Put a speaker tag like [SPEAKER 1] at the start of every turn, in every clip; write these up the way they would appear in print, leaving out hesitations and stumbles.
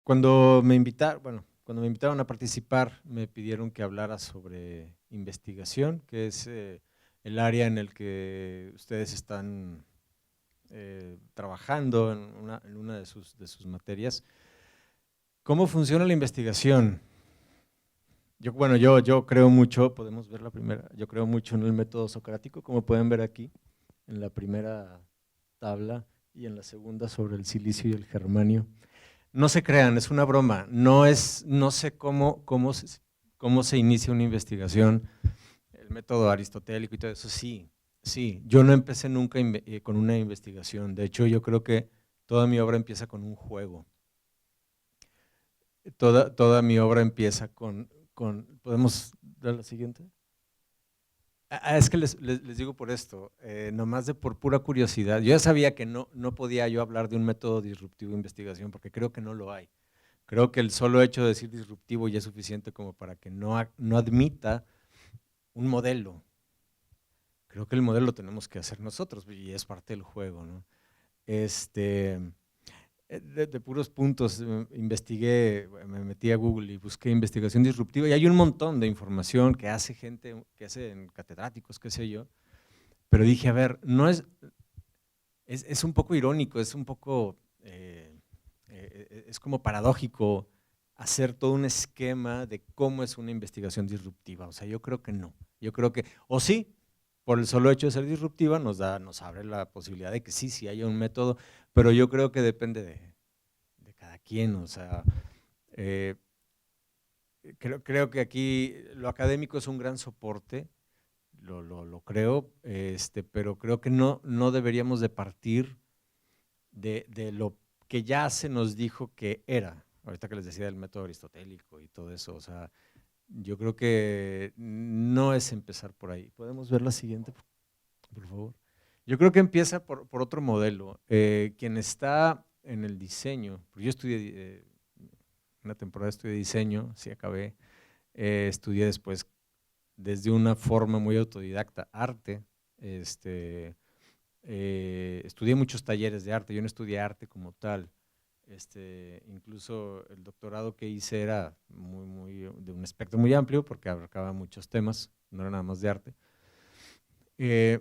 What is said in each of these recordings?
[SPEAKER 1] cuando me invitaron a participar, me pidieron que hablara sobre investigación, que es el área en el que ustedes están trabajando en una de sus materias. ¿Cómo funciona la investigación? Yo creo mucho, podemos ver la primera, yo creo mucho en el método socrático, como pueden ver aquí, en la primera tabla y en la segunda sobre el silicio y el germanio. No se crean, es una broma, no sé cómo se inicia una investigación, el método aristotélico y todo eso, sí, sí, yo no empecé nunca con una investigación, de hecho yo creo que toda mi obra empieza con un juego. Toda mi obra empieza ¿podemos dar la siguiente? Es que les digo por esto, nomás por pura curiosidad, yo ya sabía que no podía yo hablar de un método disruptivo de investigación porque creo que no lo hay. Creo que el solo hecho de decir disruptivo ya es suficiente como para que no admita un modelo. Creo que el modelo lo tenemos que hacer nosotros y es parte del juego, ¿no? Este, de puros puntos, investigué, me metí a Google y busqué investigación disruptiva y hay un montón de información que hace gente, que hacen catedráticos, qué sé yo, pero dije, a ver, es un poco irónico, es un poco, es como paradójico hacer todo un esquema de cómo es una investigación disruptiva. O sea, yo creo que no. Yo creo que, o sí, por el solo hecho de ser disruptiva nos abre la posibilidad de que sí haya un método, pero yo creo que depende de cada quien. O sea, eh, creo que aquí lo académico es un gran soporte, lo creo, pero creo que no deberíamos de partir de lo que ya se nos dijo que era, ahorita que les decía del método aristotélico y todo eso, o sea, yo creo que no es empezar por ahí. ¿Podemos ver la siguiente, por favor? Yo creo que empieza por otro modelo. Quien está en el diseño, porque yo estudié, una temporada estudié diseño, sí acabé, estudié después desde una forma muy autodidacta arte, estudié muchos talleres de arte, yo no estudié arte como tal, incluso el doctorado que hice era de un espectro muy amplio porque abarcaba muchos temas, no era nada más de arte. Eh,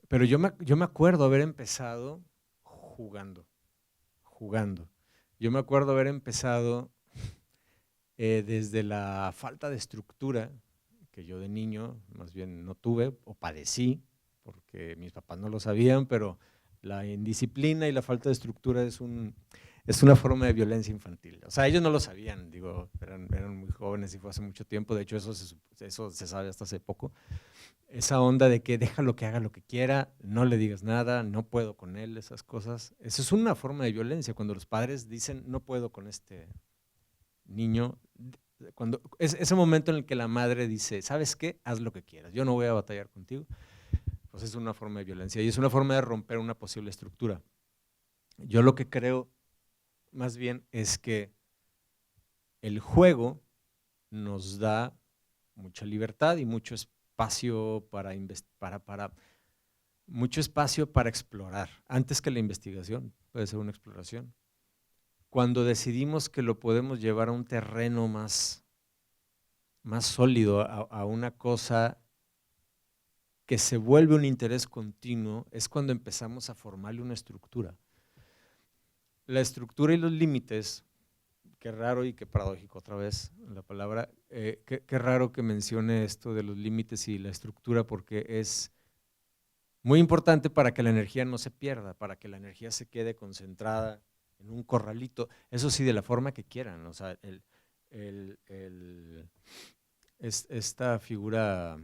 [SPEAKER 1] pero yo me acuerdo haber empezado jugando, jugando. Yo me acuerdo haber empezado desde la falta de estructura que yo de niño más bien no tuve o padecí, porque mis papás no lo sabían, pero la indisciplina y la falta de estructura es una forma de violencia infantil. O sea, ellos no lo sabían, digo, eran muy jóvenes y fue hace mucho tiempo, de hecho eso se sabe hasta hace poco. Esa onda de que déjalo que haga lo que quiera, no le digas nada, no puedo con él, esas cosas. Eso es una forma de violencia, cuando los padres dicen no puedo con este niño, ese momento en el que la madre dice, ¿sabes qué? Haz lo que quieras, yo no voy a batallar contigo, pues es una forma de violencia y es una forma de romper una posible estructura. Yo lo que creo más bien es que el juego nos da mucha libertad y mucho espacio mucho espacio para explorar, antes que la investigación, puede ser una exploración. Cuando decidimos que lo podemos llevar a un terreno más sólido, a una cosa que se vuelve un interés continuo, es cuando empezamos a formarle una estructura. La estructura y los límites, qué raro y qué paradójico otra vez la palabra, qué raro que mencione esto de los límites y la estructura, porque es muy importante para que la energía no se pierda, para que la energía se quede concentrada en un corralito, eso sí, de la forma que quieran. O sea, esta figura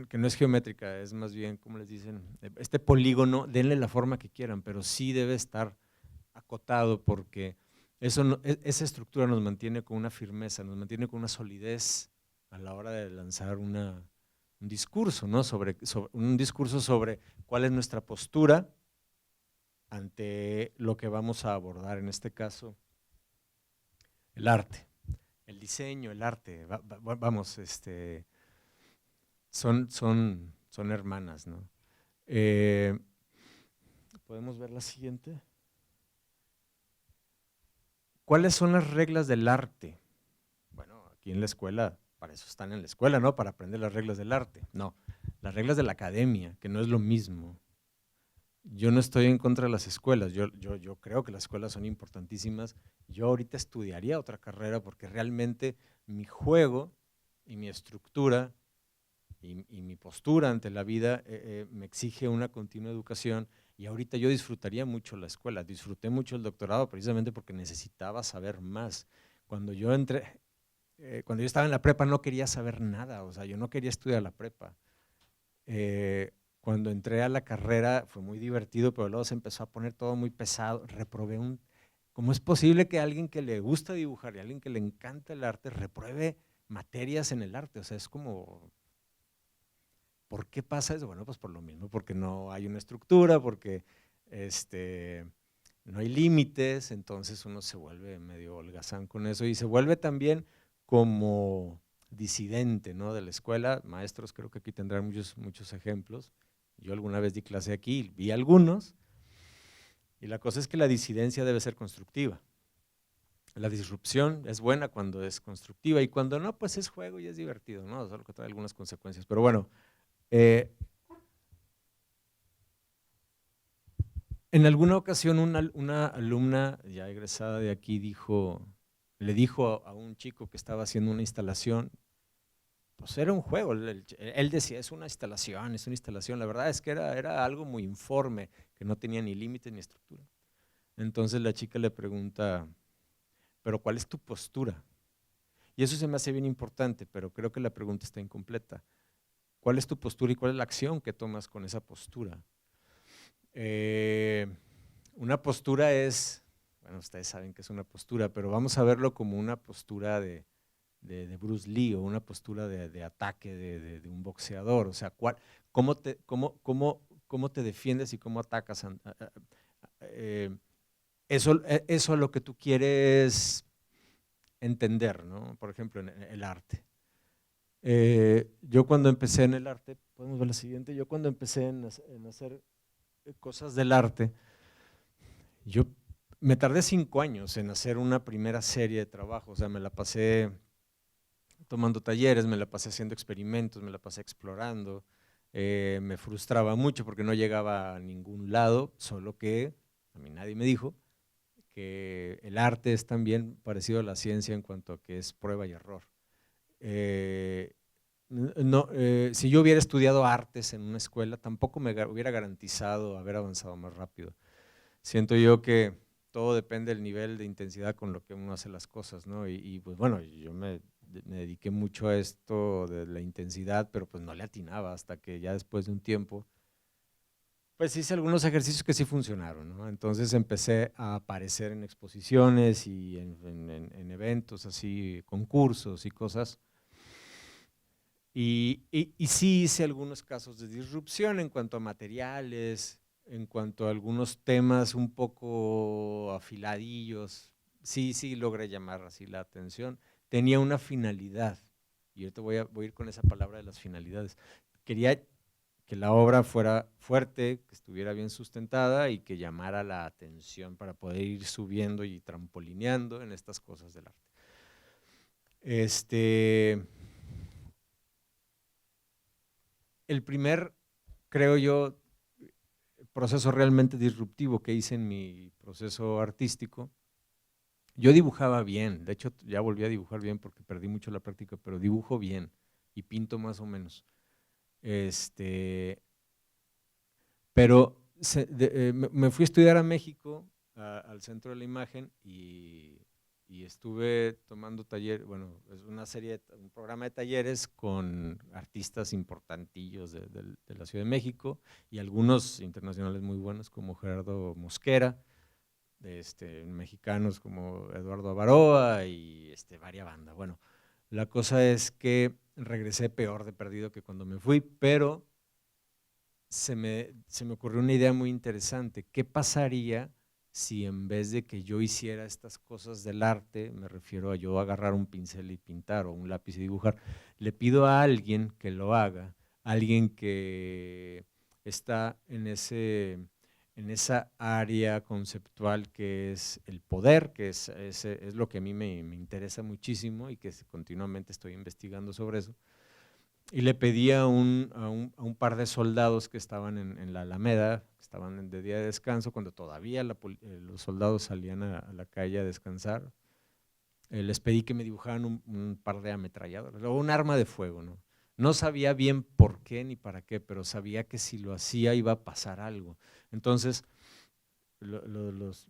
[SPEAKER 1] que no es geométrica, es más bien, como les dicen, este polígono, denle la forma que quieran, pero sí debe estar acotado, porque esa estructura nos mantiene con una firmeza, nos mantiene con una solidez a la hora de lanzar un discurso, ¿no? Un discurso sobre cuál es nuestra postura ante lo que vamos a abordar, en este caso, el arte, el diseño, el arte, vamos, son hermanas, ¿no? ¿Podemos ver la siguiente? ¿Cuáles son las reglas del arte? Bueno, aquí en la escuela, para eso están en la escuela, ¿no? Para aprender las reglas del arte. No, las reglas de la academia, que no es lo mismo. Yo no estoy en contra de las escuelas, yo creo que las escuelas son importantísimas. Yo ahorita estudiaría otra carrera porque realmente mi juego y mi estructura y mi postura ante la vida me exige una continua educación, y ahorita yo disfrutaría mucho la escuela, disfruté mucho el doctorado precisamente porque necesitaba saber más. Cuando yo entré, cuando yo estaba en la prepa no quería saber nada, o sea, yo no quería estudiar la prepa. Cuando entré a la carrera fue muy divertido, pero luego se empezó a poner todo muy pesado, reprobé un… ¿Cómo es posible que alguien que le gusta dibujar y alguien que le encanta el arte repruebe materias en el arte? O sea, es como… ¿Por qué pasa eso? Bueno, pues por lo mismo, porque no hay una estructura, porque no hay límites, entonces uno se vuelve medio holgazán con eso y se vuelve también como disidente, ¿no? De la escuela. Maestros, creo que aquí tendrán muchos ejemplos. Yo alguna vez di clase aquí, vi algunos, y la cosa es que la disidencia debe ser constructiva. La disrupción es buena cuando es constructiva, y cuando no, pues es juego y es divertido, ¿no? Solo que trae algunas consecuencias. Pero bueno, en alguna ocasión una alumna ya egresada de aquí le dijo a un chico que estaba haciendo una instalación, pues era un juego, él decía, es una instalación, la verdad es que era algo muy informe, que no tenía ni límites ni estructura. Entonces la chica le pregunta, pero ¿cuál es tu postura? Y eso se me hace bien importante, pero creo que la pregunta está incompleta. ¿Cuál es tu postura y cuál es la acción que tomas con esa postura? Una postura es, bueno, ustedes saben que es una postura, pero vamos a verlo como una postura de Bruce Lee, o una postura de ataque de un boxeador. O sea, cómo te defiendes y cómo atacas. Eso es lo que tú quieres entender, ¿no? Por ejemplo, en el arte. Yo cuando empecé en el arte, podemos ver la siguiente, yo cuando empecé en hacer cosas del arte, yo me tardé 5 años en hacer una primera serie de trabajos. O sea, me la pasé tomando talleres, me la pasé haciendo experimentos, me la pasé explorando. Me frustraba mucho porque no llegaba a ningún lado, solo que a mí nadie me dijo que el arte es también parecido a la ciencia en cuanto a que es prueba y error. Eh, no, si yo hubiera estudiado artes en una escuela, tampoco me hubiera garantizado haber avanzado más rápido. Siento yo que todo depende del nivel de intensidad con lo que uno hace las cosas, ¿no? Y pues bueno, yo me dediqué mucho a esto de la intensidad, pero pues no le atinaba hasta que ya después de un tiempo, pues hice algunos ejercicios que sí funcionaron, ¿no? Entonces empecé a aparecer en exposiciones y en eventos así, concursos y cosas. Y sí hice algunos casos de disrupción en cuanto a materiales, en cuanto a algunos temas un poco afiladillos. Sí logré llamar así la atención. Tenía una finalidad, y ahorita voy a ir con esa palabra de las finalidades. Quería que la obra fuera fuerte, que estuviera bien sustentada y que llamara la atención para poder ir subiendo y trampolineando en estas cosas del arte. El primer, creo yo, proceso realmente disruptivo que hice en mi proceso artístico, yo dibujaba bien, de hecho ya volví a dibujar bien porque perdí mucho la práctica, pero dibujo bien y pinto más o menos. Pero me fui a estudiar a México, al Centro de la Imagen, y estuve tomando taller, bueno, es una serie, un programa de talleres con artistas importantillos de la Ciudad de México y algunos internacionales muy buenos como Gerardo Mosquera, mexicanos como Eduardo Avaroa y varias bandas. Bueno, la cosa es que regresé peor de perdido que cuando me fui, pero se me ocurrió una idea muy interesante. ¿Qué pasaría si en vez de que yo hiciera estas cosas del arte, me refiero a yo agarrar un pincel y pintar o un lápiz y dibujar, le pido a alguien que lo haga, alguien que está en esa área conceptual que es el poder, que es lo que a mí me interesa muchísimo y que continuamente estoy investigando sobre eso. Y le pedí a un par de soldados que estaban en la Alameda, que estaban de día de descanso, cuando todavía los soldados salían a la calle a descansar, les pedí que me dibujaran un par de ametralladoras, o un arma de fuego, ¿no? No sabía bien por qué ni para qué, pero sabía que si lo hacía iba a pasar algo. Entonces, los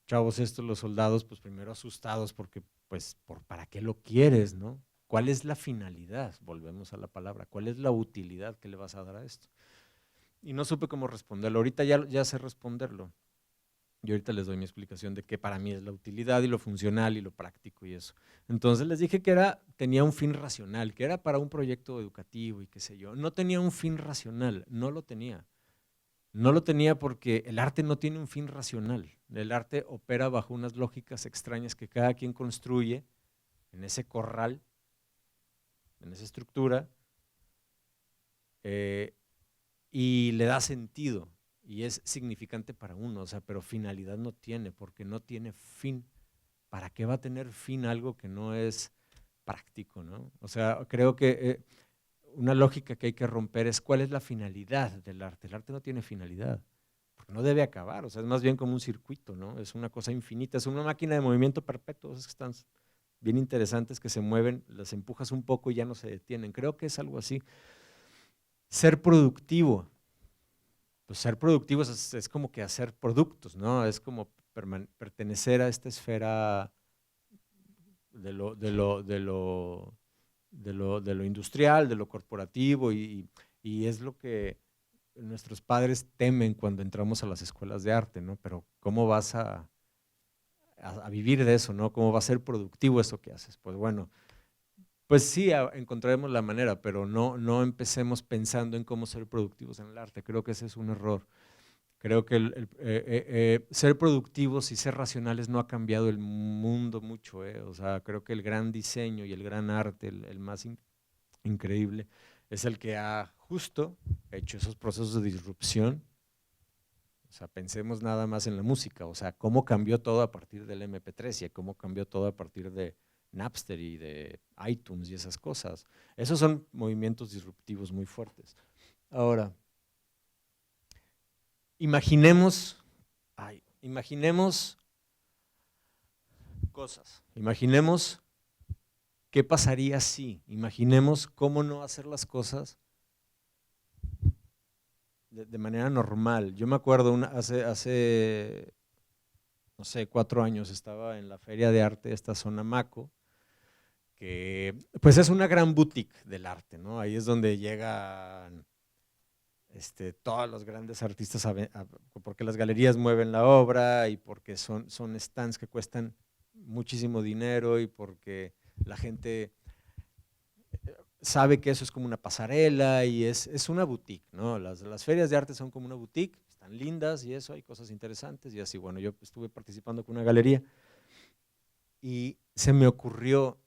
[SPEAKER 1] chavos estos, los soldados, pues primero asustados porque, pues, ¿para qué lo quieres, no? ¿Cuál es la finalidad? Volvemos a la palabra. ¿Cuál es la utilidad que le vas a dar a esto? Y no supe cómo responderlo. Ahorita ya sé responderlo. Y ahorita les doy mi explicación de qué para mí es la utilidad y lo funcional y lo práctico y eso. Entonces les dije que tenía un fin racional, que era para un proyecto educativo y qué sé yo. No tenía un fin racional, no lo tenía. No lo tenía porque el arte no tiene un fin racional. El arte opera bajo unas lógicas extrañas que cada quien construye en ese corral, en esa estructura, eh, y le da sentido y es significante para uno, o sea, pero finalidad no tiene, porque no tiene fin. ¿Para qué va a tener fin algo que no es práctico, no? O sea, creo que una lógica que hay que romper es cuál es la finalidad del arte. El arte no tiene finalidad, porque no debe acabar, o sea, es más bien como un circuito, ¿no? Es una cosa infinita, es una máquina de movimiento perpetuo, esas que están bien interesantes, que se mueven, las empujas un poco y ya no se detienen. Creo que es algo así. Ser productivo. Pues ser productivo es como que hacer productos, ¿no? Es como pertenecer a esta esfera de lo industrial, de lo corporativo y es lo que nuestros padres temen cuando entramos a las escuelas de arte, ¿no? Pero ¿cómo vas a vivir de eso, ¿no? ¿Cómo va a ser productivo eso que haces? Pues bueno, pues sí, encontraremos la manera, pero no empecemos pensando en cómo ser productivos en el arte. Creo que ese es un error. Creo que ser productivos y ser racionales no ha cambiado el mundo mucho. O sea, creo que el gran diseño y el gran arte, el más increíble, es el que ha justo hecho esos procesos de disrupción. O sea, pensemos nada más en la música, o sea, cómo cambió todo a partir del MP3 y cómo cambió todo a partir de Napster y de iTunes y esas cosas. Esos son movimientos disruptivos muy fuertes. Ahora, imaginemos cosas, imaginemos qué pasaría si, imaginemos cómo no hacer las cosas de manera normal. Yo me acuerdo hace, no sé, 4 años estaba en la Feria de Arte de esta zona Maco, que pues es una gran boutique del arte, ¿no? Ahí es donde llegan todos los grandes artistas, porque las galerías mueven la obra y porque son stands que cuestan muchísimo dinero y porque la gente sabe que eso es como una pasarela y es una boutique, ¿no? Las ferias de arte son como una boutique, están lindas y eso, hay cosas interesantes y así. Bueno, yo estuve participando con una galería y se me ocurrió,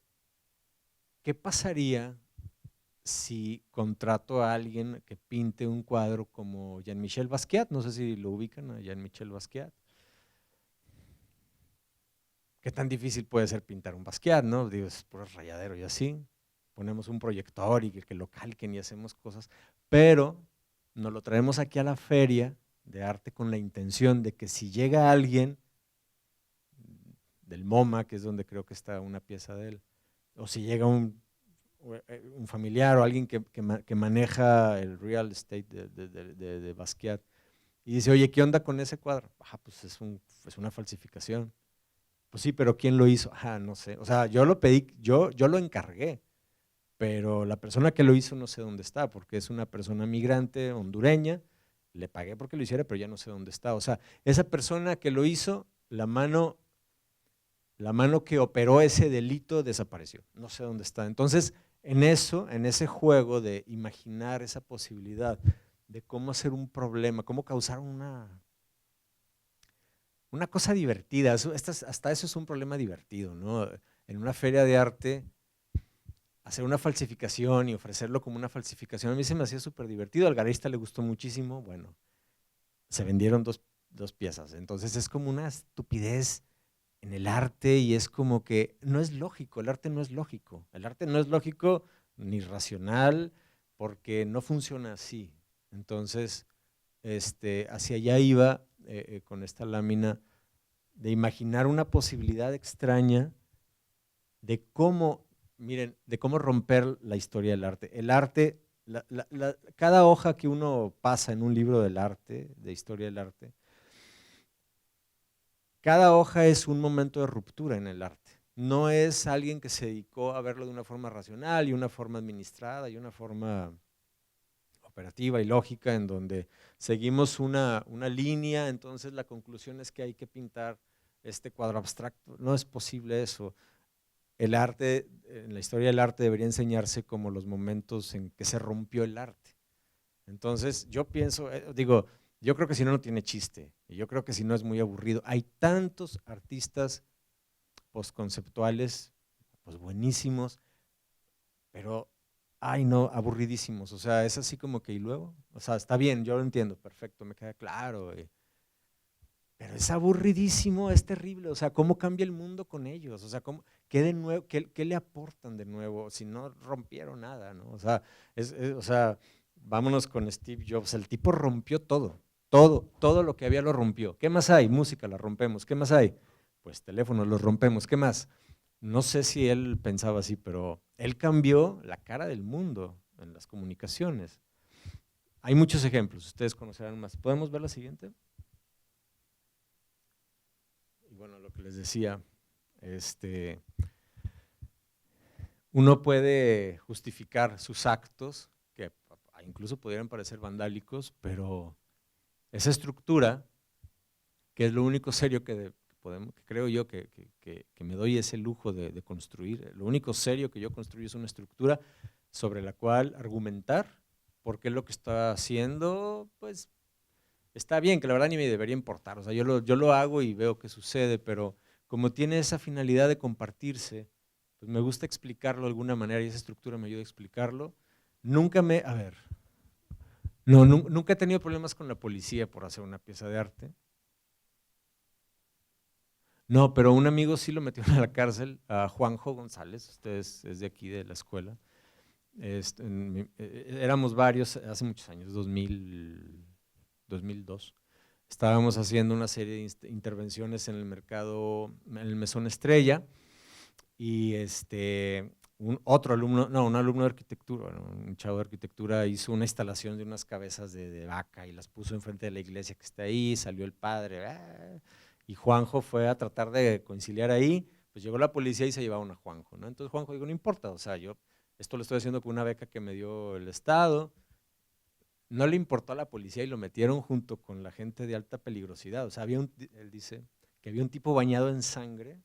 [SPEAKER 1] ¿qué pasaría si contrato a alguien que pinte un cuadro como Jean-Michel Basquiat? No sé si lo ubican a Jean-Michel Basquiat. ¿Qué tan difícil puede ser pintar un Basquiat, no? Digo, es puro rayadero y así. Ponemos un proyector y que lo calquen y hacemos cosas, pero nos lo traemos aquí a la feria de arte con la intención de que si llega alguien del MoMA, que es donde creo que está una pieza de él, o si llega un familiar o alguien que maneja el real estate de Basquiat y dice, oye, ¿qué onda con ese cuadro? Pues es una falsificación. Pues sí, pero ¿quién lo hizo? No sé. O sea, yo lo pedí, yo lo encargué, pero la persona que lo hizo no sé dónde está, porque es una persona migrante hondureña, le pagué porque lo hiciera, pero ya no sé dónde está. O sea, esa persona que lo hizo, la mano que operó ese delito desapareció, no sé dónde está. Entonces, en ese juego de imaginar esa posibilidad de cómo hacer un problema, cómo causar una cosa divertida, hasta eso es un problema divertido, ¿no? En una feria de arte, hacer una falsificación y ofrecerlo como una falsificación, a mí se me hacía súper divertido, al galerista le gustó muchísimo, bueno, se vendieron dos piezas. Entonces es como una estupidez en el arte y es como que no es lógico, el arte no es lógico. El arte no es lógico ni racional porque no funciona así. Entonces, hacia allá iba con esta lámina de imaginar una posibilidad extraña de cómo, miren, de cómo romper la historia del arte. El arte, cada hoja que uno pasa en un libro del arte, de historia del arte, cada hoja es un momento de ruptura en el arte. No es alguien que se dedicó a verlo de una forma racional y una forma administrada y una forma operativa y lógica en donde seguimos una línea, entonces la conclusión es que hay que pintar este cuadro abstracto. No es posible eso. El arte, en la historia del arte debería enseñarse como los momentos en que se rompió el arte. Entonces yo pienso, digo, yo creo que si no, no tiene chiste, y yo creo que si no es muy aburrido. Hay tantos artistas postconceptuales, pues buenísimos, pero, ay no, aburridísimos. O sea, es así como que, y luego, o sea, está bien, yo lo entiendo, perfecto, me queda claro, pero es aburridísimo, es terrible. O sea, ¿cómo cambia el mundo con ellos? O sea, ¿qué de nuevo, qué le aportan de nuevo si no rompieron nada, ¿no? O sea, o sea, vámonos con Steve Jobs, el tipo rompió todo, todo lo que había lo rompió. ¿Qué más hay? Música, la rompemos. ¿Qué más hay? Pues teléfonos, los rompemos. ¿Qué más? No sé si él pensaba así, pero él cambió la cara del mundo en las comunicaciones. Hay muchos ejemplos, ustedes conocerán más. ¿Podemos ver la siguiente? Y bueno, lo que les decía, uno puede justificar sus actos, que incluso pudieran parecer vandálicos, pero esa estructura, que es lo único serio que creo yo que me doy ese lujo de construir, lo único serio que yo construyo es una estructura sobre la cual argumentar por qué lo que está haciendo, pues está bien, que la verdad ni me debería importar. O sea, yo lo hago y veo qué sucede, pero como tiene esa finalidad de compartirse, pues me gusta explicarlo de alguna manera y esa estructura me ayuda a explicarlo. A ver, no, nunca he tenido problemas con la policía por hacer una pieza de arte. No, pero un amigo sí lo metió a la cárcel, a Juanjo González, usted es de aquí, de la escuela. Éramos varios hace muchos años, 2002. Estábamos haciendo una serie de intervenciones en el mercado, en el Mesón Estrella, y otro alumno, no, un alumno de arquitectura, bueno, un chavo de arquitectura hizo una instalación de unas cabezas de vaca y las puso enfrente de la iglesia que está ahí, salió el padre, y Juanjo fue a tratar de conciliar ahí, pues llegó la policía y se llevaron a Juanjo, ¿no? Entonces Juanjo dijo, no importa, o sea, yo esto lo estoy haciendo con una beca que me dio el Estado. No le importó a la policía y lo metieron junto con la gente de alta peligrosidad. O sea, él dice que había un tipo bañado en sangre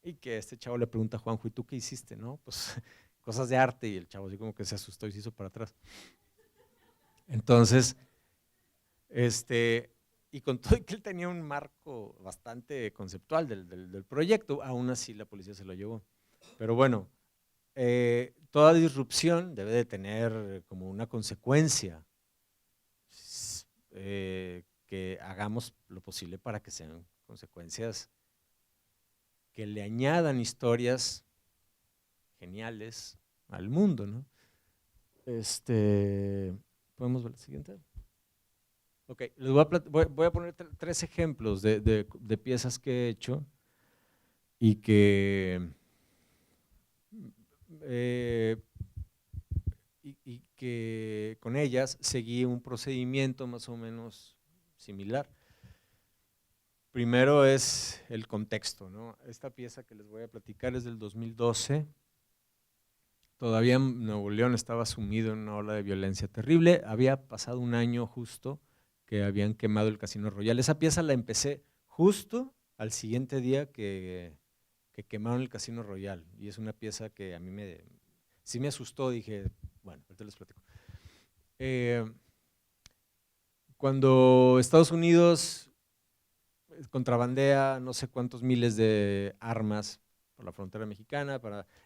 [SPEAKER 1] y que este chavo le pregunta a Juanjo, ¿y tú qué hiciste? No, pues cosas de arte, y el chavo así como que se asustó y se hizo para atrás. Entonces, y con todo que él tenía un marco bastante conceptual del proyecto, aún así la policía se lo llevó. Pero bueno, toda disrupción debe de tener como una consecuencia, que hagamos lo posible para que sean consecuencias que le añadan historias geniales al mundo, ¿no? ¿Podemos ver la siguiente? Ok, les voy a poner tres ejemplos de piezas que he hecho y eh, y que con ellas seguí un procedimiento más o menos similar. Primero es el contexto, ¿no? Esta pieza que les voy a platicar es del 2012. Todavía Nuevo León estaba sumido en una ola de violencia terrible. Había pasado un año justo que habían quemado el Casino Royal. Esa pieza la empecé justo al siguiente día que quemaron el Casino Royal. Y es una pieza que a mí sí me asustó. Dije, bueno, ahorita les platico. Cuando Estados Unidos contrabandea no sé cuántos miles de armas por la frontera mexicana,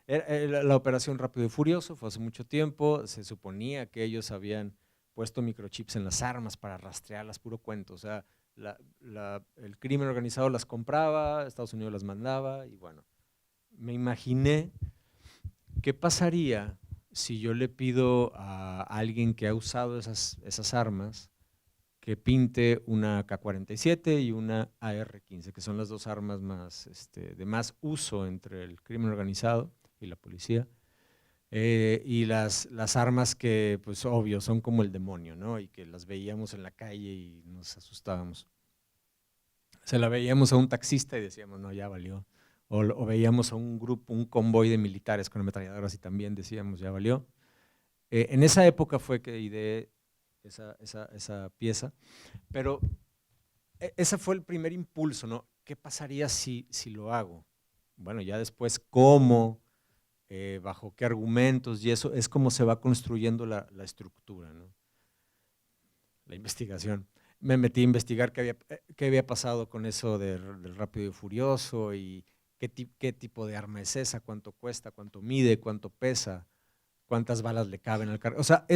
[SPEAKER 1] la operación Rápido y Furioso fue hace mucho tiempo, se suponía que ellos habían puesto microchips en las armas para rastrearlas, puro cuento. O sea, el crimen organizado las compraba, Estados Unidos las mandaba y bueno, me imaginé qué pasaría si yo le pido a alguien que ha usado esas armas que pinte una K-47 y una AR-15, que son las dos armas más, de más uso entre el crimen organizado y la policía. Y las armas que, pues obvio, son como el demonio, ¿no? Y que las veíamos en la calle y nos asustábamos. Se la veíamos a un taxista y decíamos, no, ya valió. O veíamos a un grupo, un convoy de militares con ametralladoras y también decíamos, ya valió. En esa época fue que ideé esa pieza, pero ese fue el primer impulso, ¿no? ¿Qué pasaría si lo hago? Bueno, ya después, ¿cómo? Bajo qué argumentos, y eso es como se va construyendo la estructura, ¿no? La investigación. Me metí a investigar qué había pasado con eso del Rápido y Furioso y qué tipo de arma es esa, cuánto cuesta, cuánto mide, cuánto pesa, cuántas balas le caben al carro. O sea,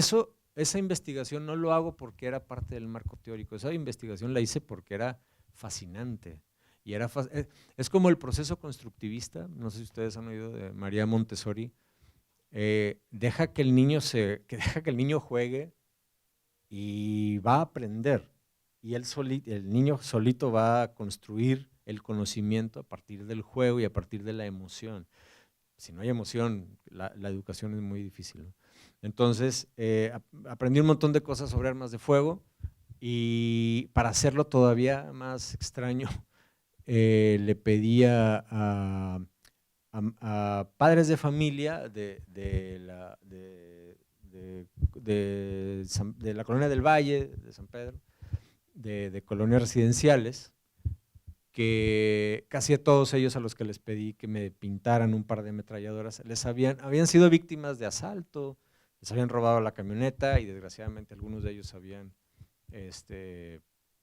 [SPEAKER 1] esa investigación no lo hago porque era parte del marco teórico, esa investigación la hice porque era fascinante. Y es como el proceso constructivista, no sé si ustedes han oído de María Montessori, deja que el niño juegue y va a aprender. Y el niño solito va a construir el conocimiento a partir del juego y a partir de la emoción. Si no hay emoción, la educación es muy difícil, ¿no? Entonces, aprendí un montón de cosas sobre armas de fuego y para hacerlo todavía más extraño, le pedía a padres de familia de la Colonia del Valle, de San Pedro, de colonias residenciales, que casi a todos ellos a los que les pedí que me pintaran un par de ametralladoras, habían sido víctimas de asalto, les habían robado la camioneta y desgraciadamente algunos de ellos habían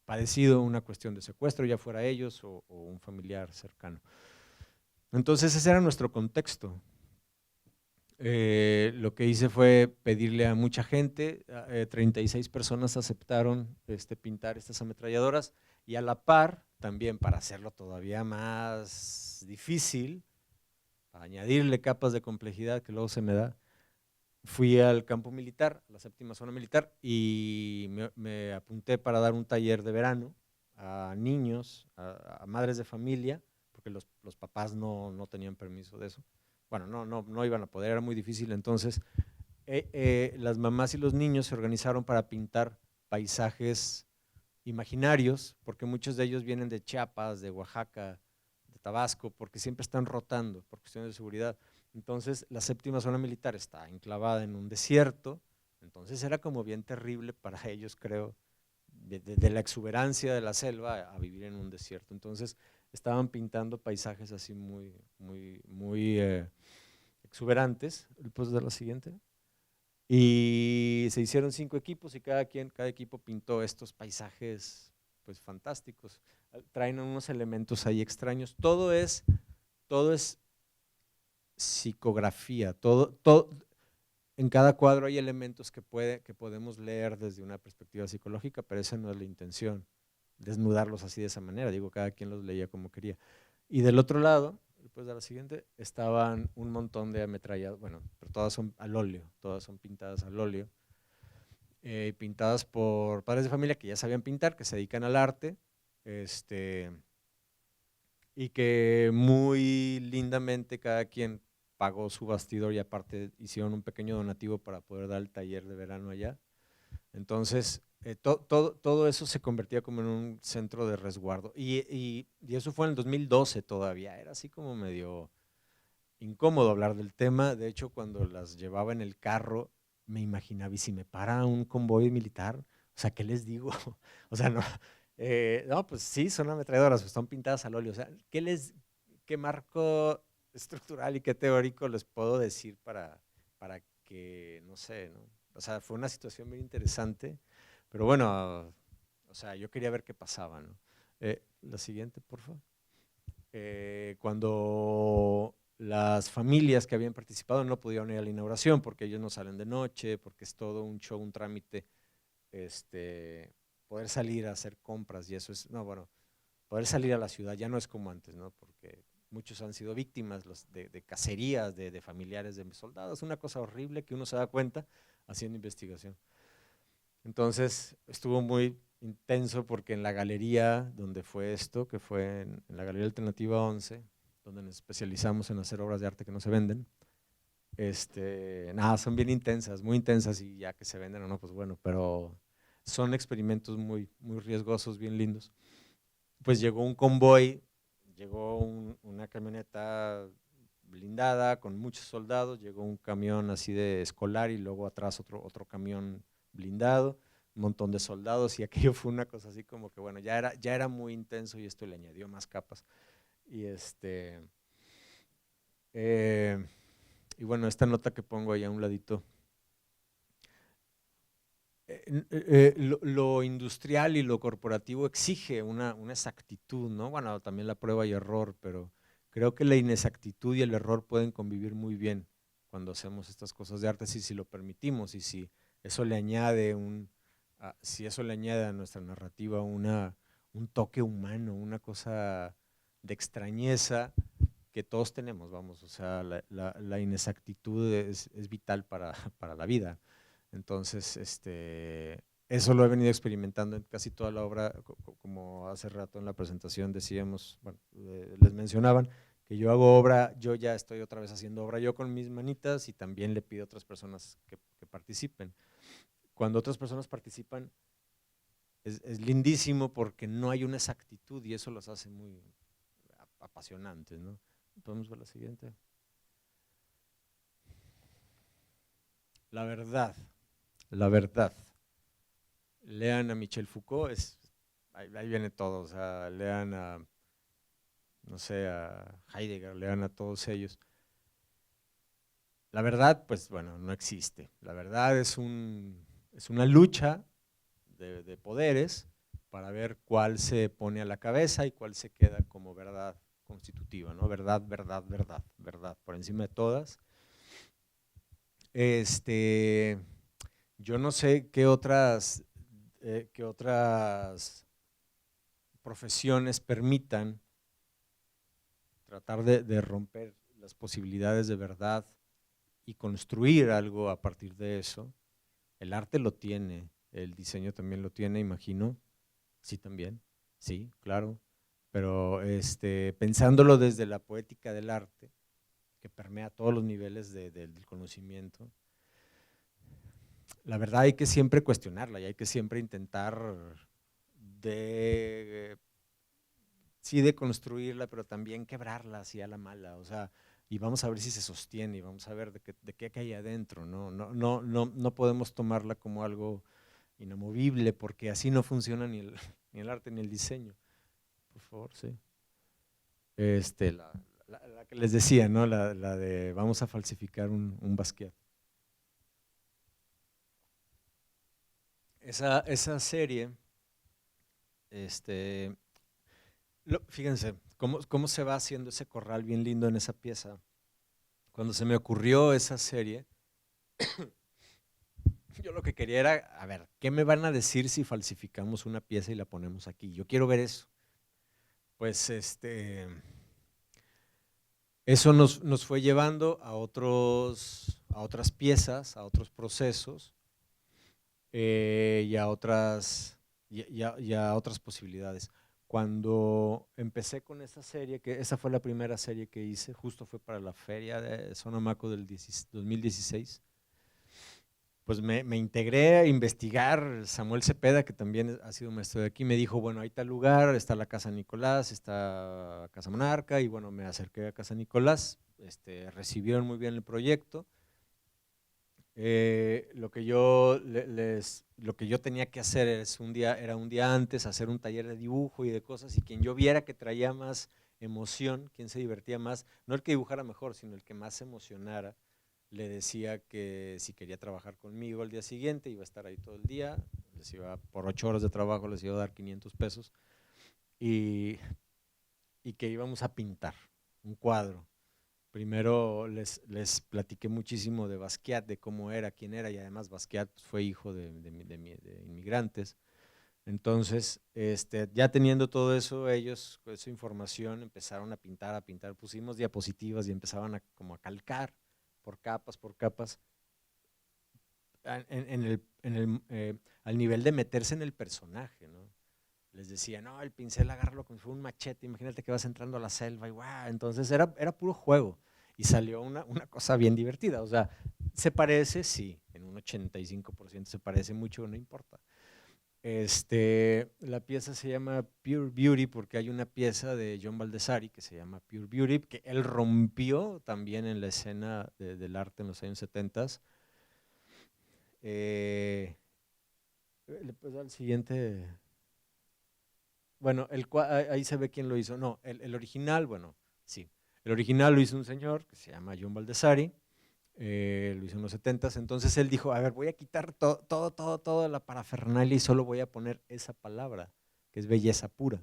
[SPEAKER 1] padecido una cuestión de secuestro, ya fuera ellos o un familiar cercano. Entonces ese era nuestro contexto. Lo que hice fue pedirle a mucha gente, 36 personas aceptaron pintar estas ametralladoras y a la par, también para hacerlo todavía más difícil, para añadirle capas de complejidad que luego se me da, fui al campo militar, a la 7ª zona militar y me apunté para dar un taller de verano a niños, a madres de familia, porque los papás no tenían permiso de eso. Bueno, no iban a poder, era muy difícil. Entonces, las mamás y los niños se organizaron para pintar paisajes imaginarios, porque muchos de ellos vienen de Chiapas, de Oaxaca, de Tabasco, porque siempre están rotando por cuestiones de seguridad. Entonces, la 7ª zona militar está enclavada en un desierto, entonces era como bien terrible para ellos, creo, de la exuberancia de la selva a vivir en un desierto. Entonces, estaban pintando paisajes así muy exuberantes. ¿Puedes dar la siguiente? Y se hicieron 5 equipos y cada equipo pintó estos paisajes pues fantásticos. Traen unos elementos ahí extraños. Todo es psicografía. En cada cuadro hay elementos que podemos leer desde una perspectiva psicológica, pero esa no es la intención, desnudarlos así de esa manera. Digo, cada quien los leía como quería. Y del otro lado, después de la siguiente, estaban un montón de ametralladoras, bueno, pero todas son al óleo, todas son pintadas al óleo, pintadas por padres de familia que ya sabían pintar, que se dedican al arte, y que muy lindamente cada quien pagó su bastidor y aparte hicieron un pequeño donativo para poder dar el taller de verano allá. Entonces, todo eso se convertía como en un centro de resguardo. Y eso fue en el 2012 todavía. Era así como medio incómodo hablar del tema. De hecho, cuando las llevaba en el carro, me imaginaba, ¿y si me para un convoy militar? O sea, ¿qué les digo? O sea, no, pues sí, son ametralladoras, pues están pintadas al óleo. O sea, ¿qué marco estructural y qué teórico les puedo decir para que, no sé, ¿no? O sea, fue una situación muy interesante, pero bueno, o sea, yo quería ver qué pasaba, ¿no? La siguiente, por favor. Cuando las familias que habían participado no pudieron ir a la inauguración porque ellos no salen de noche, porque es todo un show, un trámite poder salir a hacer compras y eso es, no, bueno, poder salir a la ciudad ya no es como antes, ¿no? Porque muchos han sido víctimas de cacerías, de familiares de soldados, una cosa horrible que uno se da cuenta haciendo investigación. Entonces estuvo muy intenso porque en la galería donde fue esto, que fue en la Galería Alternativa 11, donde nos especializamos en hacer obras de arte que no se venden, nada, son bien intensas, muy intensas y ya que se venden o no, pues bueno, pero son experimentos muy, muy riesgosos, bien lindos. Pues llegó un convoy, llegó una camioneta blindada con muchos soldados, llegó un camión así de escolar y luego atrás otro camión blindado, un montón de soldados y aquello fue una cosa así como que bueno, ya era muy intenso y esto le añadió más capas. Y eh, y bueno, esta nota que pongo ahí a un ladito, lo industrial y lo corporativo exige una exactitud, ¿no? Bueno, también la prueba y error, pero creo que la inexactitud y el error pueden convivir muy bien cuando hacemos estas cosas de arte, si lo permitimos y si eso le añade si eso le añade a nuestra narrativa un toque humano, una cosa de extrañeza que todos tenemos, vamos, o sea, la inexactitud es vital para la vida. Entonces, eso lo he venido experimentando en casi toda la obra, como hace rato en la presentación decíamos, bueno, les mencionaban que yo hago obra, yo ya estoy otra vez haciendo obra yo con mis manitas y también le pido a otras personas que participen. Cuando otras personas participan es lindísimo porque no hay una exactitud y eso los hace muy apasionantes, ¿no? Podemos ver la siguiente. La verdad, la verdad. Lean a Michel Foucault, ahí viene todo, o sea, lean a, no sé, a Heidegger, lean a todos ellos. La verdad, pues bueno, no existe. La verdad es una lucha de poderes para ver cuál se pone a la cabeza y cuál se queda como verdad constitutiva, ¿no? Verdad, verdad, verdad, verdad, por encima de todas. Yo no sé qué otras profesiones permitan tratar de romper las posibilidades de verdad y construir algo a partir de eso. El arte lo tiene, el diseño también lo tiene, imagino. Sí, también. Sí, claro. Pero pensándolo desde la poética del arte, que permea todos los niveles del conocimiento, la verdad hay que siempre cuestionarla y hay que siempre intentar de sí de construirla, pero también quebrarla así a la mala, o sea, y vamos a ver si se sostiene y vamos a ver de qué hay adentro, no podemos tomarla como algo inamovible porque así no funciona ni el arte ni el diseño. Por favor, sí. La que les decía, ¿no? La de vamos a falsificar un Basquiat. Esa serie, este, fíjense, cómo se va haciendo ese corral bien lindo en esa pieza. Cuando se me ocurrió esa serie, yo lo que quería era, a ver, ¿qué me van a decir si falsificamos una pieza y la ponemos aquí? Yo quiero ver eso. Pues eso nos fue llevando a otras piezas, a otros procesos y y a otras posibilidades. Cuando empecé con esa serie, que esa fue la primera serie que hice, justo fue para la feria de Sonamaco del 2016, pues me integré a investigar. Samuel Cepeda, que también ha sido maestro de aquí, me dijo, bueno, ahí está el lugar, está la Casa Nicolás, está Casa Monarca, y bueno, me acerqué a Casa Nicolás, recibieron muy bien el proyecto. Lo que yo tenía que hacer era un día antes hacer un taller de dibujo y de cosas, y quien yo viera que traía más emoción, quien se divertía más, no el que dibujara mejor, sino el que más se emocionara, le decía que si quería trabajar conmigo al día siguiente, iba a estar ahí todo el día, por 8 horas de trabajo les iba a dar 500 pesos, y, y que íbamos a pintar un cuadro. Primero les platiqué muchísimo de Basquiat, de cómo era, quién era, y además Basquiat fue hijo de inmigrantes. Entonces, ya teniendo todo eso, ellos con esa información empezaron a pintar, pusimos diapositivas y empezaban como a calcar por capas, al nivel de meterse en el personaje, ¿no? Les decía, no, el pincel agárralo como si fuera un machete, imagínate que vas entrando a la selva y guau, entonces era puro juego y salió una cosa bien divertida, o sea, se parece, sí, en un 85% se parece mucho, no importa. La pieza se llama Pure Beauty porque hay una pieza de John Baldessari que se llama Pure Beauty, que él rompió también en la escena del arte en los años 70. ¿Le puedes dar el siguiente? Bueno, ahí se ve quién lo hizo. No, el original, bueno, sí. El original lo hizo un señor que se llama John Baldessari, lo hizo en los 70. Entonces él dijo, a ver, voy a quitar toda la parafernalia y solo voy a poner esa palabra, que es belleza pura.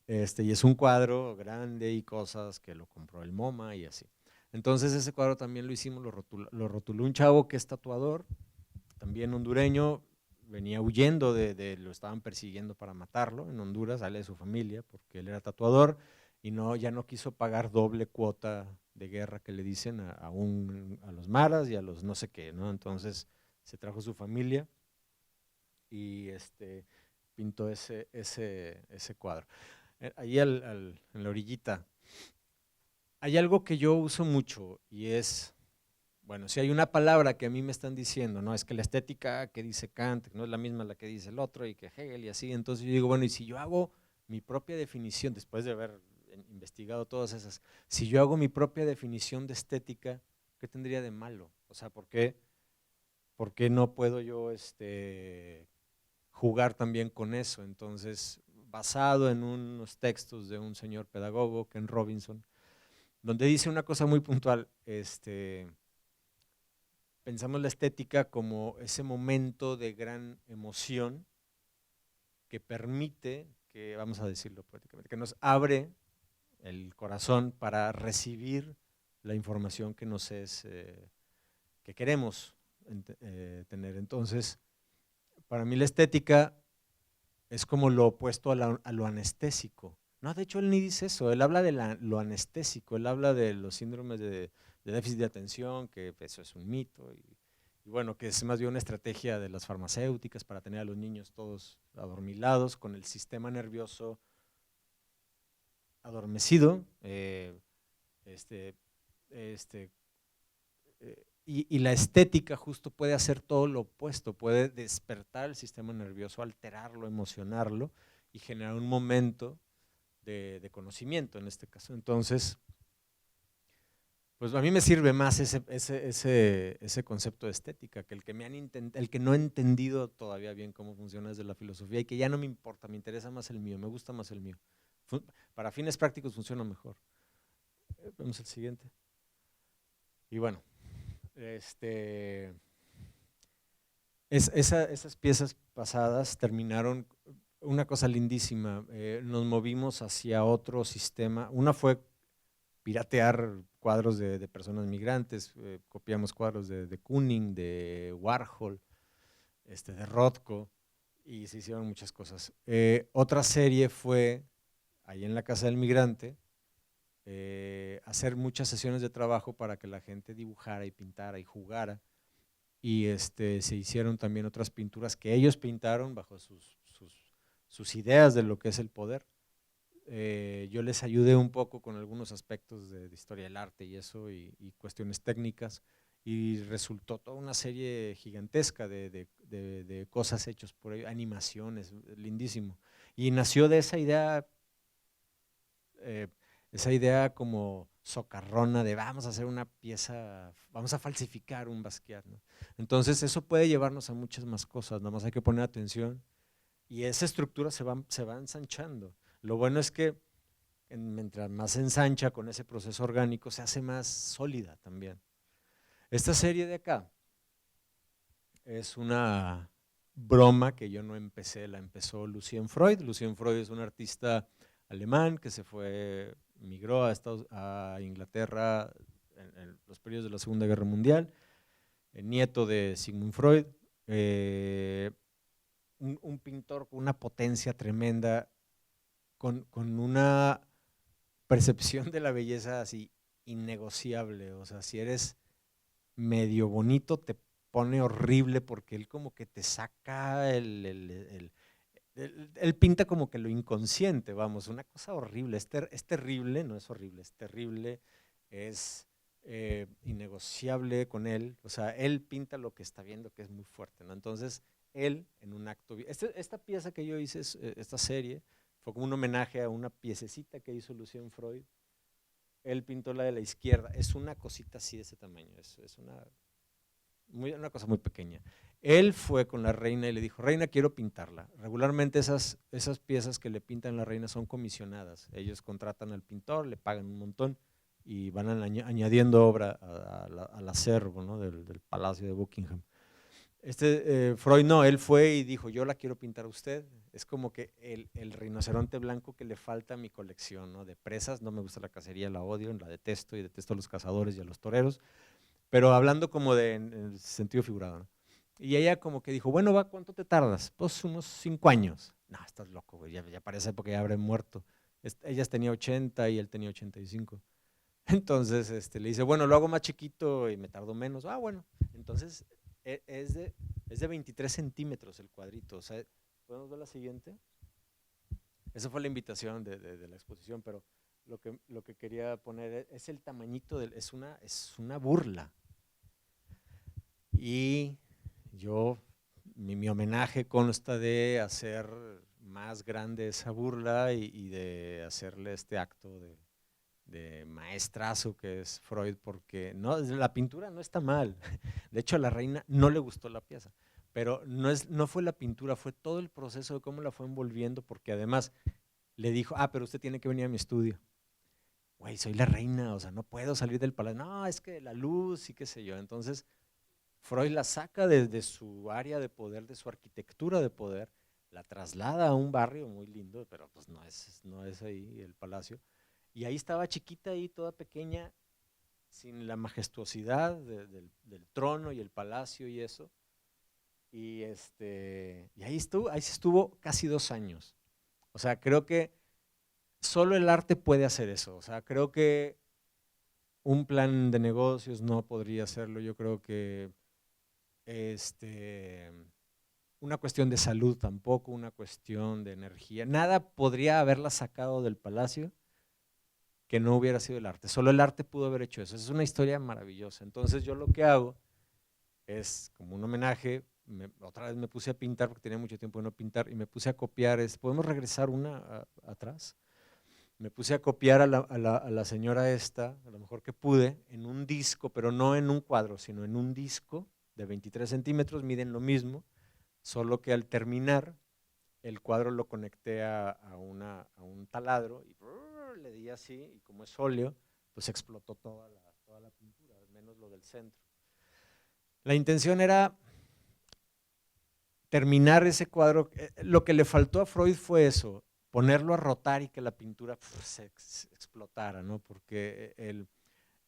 [SPEAKER 1] Y es un cuadro grande y cosas que lo compró el MoMA y así. Entonces ese cuadro también lo hicimos, lo rotuló un chavo que es tatuador, también hondureño, venía huyendo lo estaban persiguiendo para matarlo en Honduras, sale de su familia porque él era tatuador y ya no quiso pagar doble cuota de guerra que le dicen a los maras y a los no sé qué, ¿no? Entonces se trajo su familia y pintó ese cuadro. Ahí en la orillita hay algo que yo uso mucho y es, bueno, si hay una palabra que a mí me están diciendo, ¿no? Es que la estética que dice Kant no es la misma la que dice el otro y que Hegel y así, entonces yo digo, bueno, y si yo hago mi propia definición, después de haber investigado todas esas, si yo hago mi propia definición de estética, ¿qué tendría de malo? O sea, por qué no puedo yo jugar también con eso? Entonces, basado en unos textos de un señor pedagogo, Ken Robinson, donde dice una cosa muy puntual, pensamos la estética como ese momento de gran emoción que permite, que vamos a decirlo poéticamente, que nos abre el corazón para recibir la información que nos es, que queremos tener. Entonces, para mí la estética es como lo opuesto a lo anestésico. No, de hecho él ni dice eso, él habla de lo anestésico, él habla de los síndromes de déficit de atención, que eso es un mito, y bueno, que es más bien una estrategia de las farmacéuticas para tener a los niños todos adormilados, con el sistema nervioso adormecido, este, este, y la estética justo puede hacer todo lo opuesto, puede despertar el sistema nervioso, alterarlo, emocionarlo y generar un momento de conocimiento en este caso. Entonces, pues a mí me sirve más ese concepto de estética que el que no he entendido todavía bien cómo funciona desde la filosofía y que ya no me importa, me interesa más el mío, me gusta más el mío. Para fines prácticos funciona mejor. Vemos el siguiente. Y bueno, esas piezas pasadas terminaron una cosa lindísima. Nos movimos hacia otro sistema. Una fue piratear cuadros de personas migrantes, copiamos cuadros de Kooning, de Warhol, de Rothko, y se hicieron muchas cosas. Otra serie fue, ahí en la Casa del Migrante, hacer muchas sesiones de trabajo para que la gente dibujara y pintara y jugara, y se hicieron también otras pinturas que ellos pintaron bajo sus ideas de lo que es el poder. Yo les ayudé un poco con algunos aspectos de historia del arte y eso, y cuestiones técnicas, y resultó toda una serie gigantesca de cosas hechas por ellos, animaciones, lindísimo. Y nació de esa idea como socarrona de vamos a hacer una pieza, vamos a falsificar un Basquiat, ¿no? Entonces eso puede llevarnos a muchas más cosas, nada más hay que poner atención y esa estructura se va ensanchando. Lo bueno es que mientras más se ensancha con ese proceso orgánico, se hace más sólida también. Esta serie de acá es una broma que yo no empecé, la empezó Lucien Freud. Lucien Freud es un artista alemán que se fue migró a Inglaterra en los periodos de la Segunda Guerra Mundial, nieto de Sigmund Freud, un pintor con una potencia tremenda, con una percepción de la belleza así innegociable. O sea, si eres medio bonito, te pone horrible porque él como que te saca él pinta como que lo inconsciente, vamos, una cosa horrible, es terrible, no es horrible, es terrible, es innegociable con él, o sea, él pinta lo que está viendo que es muy fuerte, ¿no? Entonces, él en un acto, esta pieza que yo hice, esta serie, fue como un homenaje a una piececita que hizo Lucian Freud. Él pintó la de la izquierda, es una cosita así de ese tamaño, es una cosa muy pequeña. Él fue con la reina y le dijo, reina, quiero pintarla. Regularmente esas piezas que le pintan a la reina son comisionadas. Ellos contratan al pintor, le pagan un montón y van añadiendo obra al acervo, ¿no? del Palacio de Buckingham. Freud no, él fue y dijo, yo la quiero pintar a usted. Es como que el rinoceronte blanco que le falta a mi colección, ¿no? De presas. No me gusta la cacería, la odio, la detesto y detesto a los cazadores y a los toreros, pero hablando como en el sentido figurado, ¿no? Y ella como que dijo, bueno, va, ¿cuánto te tardas? Pues unos 5 años. No, estás loco, güey, ya para esa época ya habré muerto. Ella tenía 80 y él tenía 85. Entonces le dice, bueno, lo hago más chiquito y me tardo menos. Ah, bueno. Entonces es de 23 centímetros el cuadrito. O sea, ¿podemos ver la siguiente? Esa fue la invitación de la exposición, pero lo que quería poner es el tamañito, es una burla. Y mi homenaje consta de hacer más grande esa burla y de hacerle este acto de maestrazo que es Freud, porque no, la pintura no está mal. De hecho, a la reina no le gustó la pieza, pero no fue la pintura, fue todo el proceso de cómo la fue envolviendo, porque además le dijo, pero usted tiene que venir a mi estudio. Güey, soy la reina, o sea, no puedo salir del palacio. No, es que la luz y qué sé yo. Entonces, Freud la saca desde su área de poder, de su arquitectura de poder, la traslada a un barrio muy lindo, pero pues no es ahí el palacio. Y ahí estaba chiquita, ahí toda pequeña, sin la majestuosidad del trono y el palacio y eso. Y ahí se estuvo casi 2 años. O sea, creo que solo el arte puede hacer eso. O sea, creo que un plan de negocios no podría hacerlo. Yo creo que una cuestión de salud tampoco, una cuestión de energía. Nada podría haberla sacado del palacio que no hubiera sido el arte. Solo el arte pudo haber hecho eso. Es una historia maravillosa. Entonces yo lo que hago es como un homenaje. Otra vez me puse a pintar porque tenía mucho tiempo de no pintar y me puse a copiar. ¿Podemos regresar atrás? Me puse a copiar a la señora esta, a lo mejor que pude, en un disco, pero no en un cuadro, sino en un disco de 23 centímetros, miden lo mismo, solo que al terminar el cuadro lo conecté a un taladro y le di así, y como es óleo, pues explotó toda la pintura, al menos lo del centro. La intención era terminar ese cuadro. Lo que le faltó a Freud fue eso, ponerlo a rotar y que la pintura se explotara, ¿no? Porque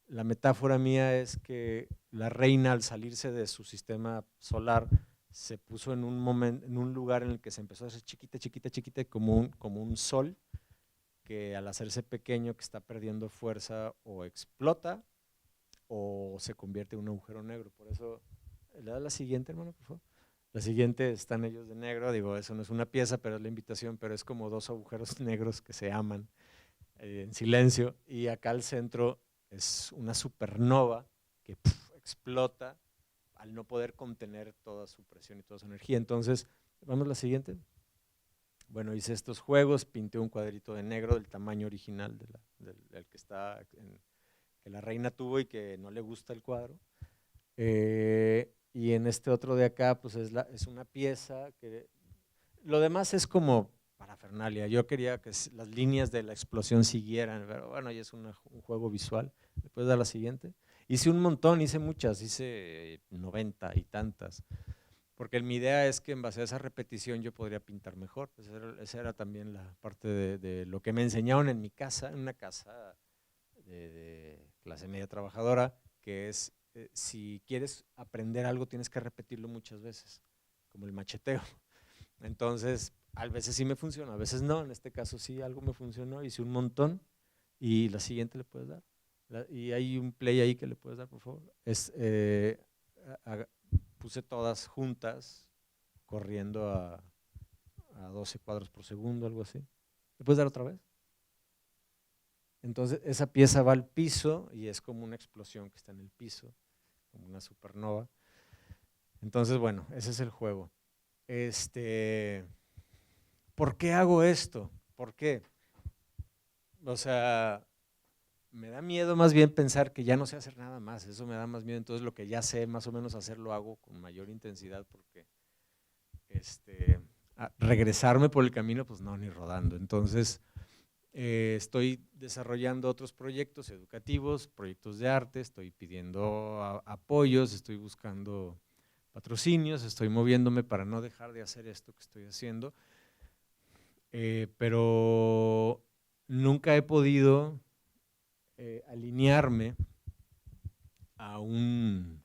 [SPEAKER 1] la metáfora mía es que la reina, al salirse de su sistema solar, se puso en un lugar en el que se empezó a hacer chiquita, chiquita, chiquita, como un sol, que al hacerse pequeño, que está perdiendo fuerza, o explota o se convierte en un agujero negro. Por eso, ¿le da la siguiente, hermano, por favor? La siguiente, están ellos de negro. Digo, eso no es una pieza, pero es la invitación, pero es como 2 agujeros negros que se aman en silencio, y acá al centro es una supernova que explota al no poder contener toda su presión y toda su energía. Entonces, vamos a la siguiente. Bueno, hice estos juegos, pinté un cuadrito de negro del tamaño original del que está, que la reina tuvo y que no le gusta el cuadro. Y en este otro de acá, pues es una pieza que lo demás es como parafernalia. Yo quería que las líneas de la explosión siguieran, pero bueno, ya es un juego visual. ¿Me puedes dar la siguiente? Hice un montón, hice muchas, hice 90 y tantas, porque mi idea es que en base a esa repetición yo podría pintar mejor. Esa era también la parte de lo que me enseñaron en mi casa, en una casa de clase media trabajadora, que es, si quieres aprender algo tienes que repetirlo muchas veces, como el macheteo. Entonces, a veces sí me funciona, a veces no. En este caso sí, algo me funcionó, hice un montón y la siguiente le puedes dar. Y hay un play ahí que le puedes dar, por favor. Puse todas juntas, corriendo a 12 cuadros por segundo, algo así. ¿Le puedes dar otra vez? Entonces, esa pieza va al piso y es como una explosión que está en el piso, como una supernova. Entonces, bueno, ese es el juego. ¿Por qué hago esto? ¿Por qué? O sea, me da miedo más bien pensar que ya no sé hacer nada más. Eso me da más miedo. Entonces, lo que ya sé más o menos hacer lo hago con mayor intensidad porque regresarme por el camino, pues no, ni rodando. Entonces, estoy desarrollando otros proyectos educativos, proyectos de arte, estoy pidiendo apoyos, estoy buscando patrocinios, estoy moviéndome para no dejar de hacer esto que estoy haciendo, pero nunca he podido alinearme a, a una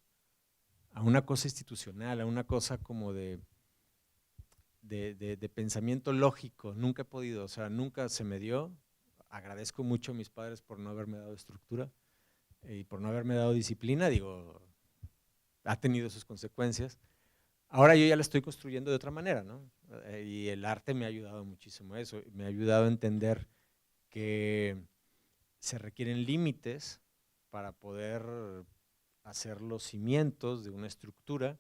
[SPEAKER 1] cosa institucional, a una cosa como de pensamiento lógico. Nunca he podido, o sea, nunca se me dio. Agradezco mucho a mis padres por no haberme dado estructura y por no haberme dado disciplina. Digo, ha tenido sus consecuencias. Ahora yo ya la estoy construyendo de otra manera, ¿no? Y el arte me ha ayudado muchísimo a eso. Me ha ayudado a entender que se requieren límites para poder hacer los cimientos de una estructura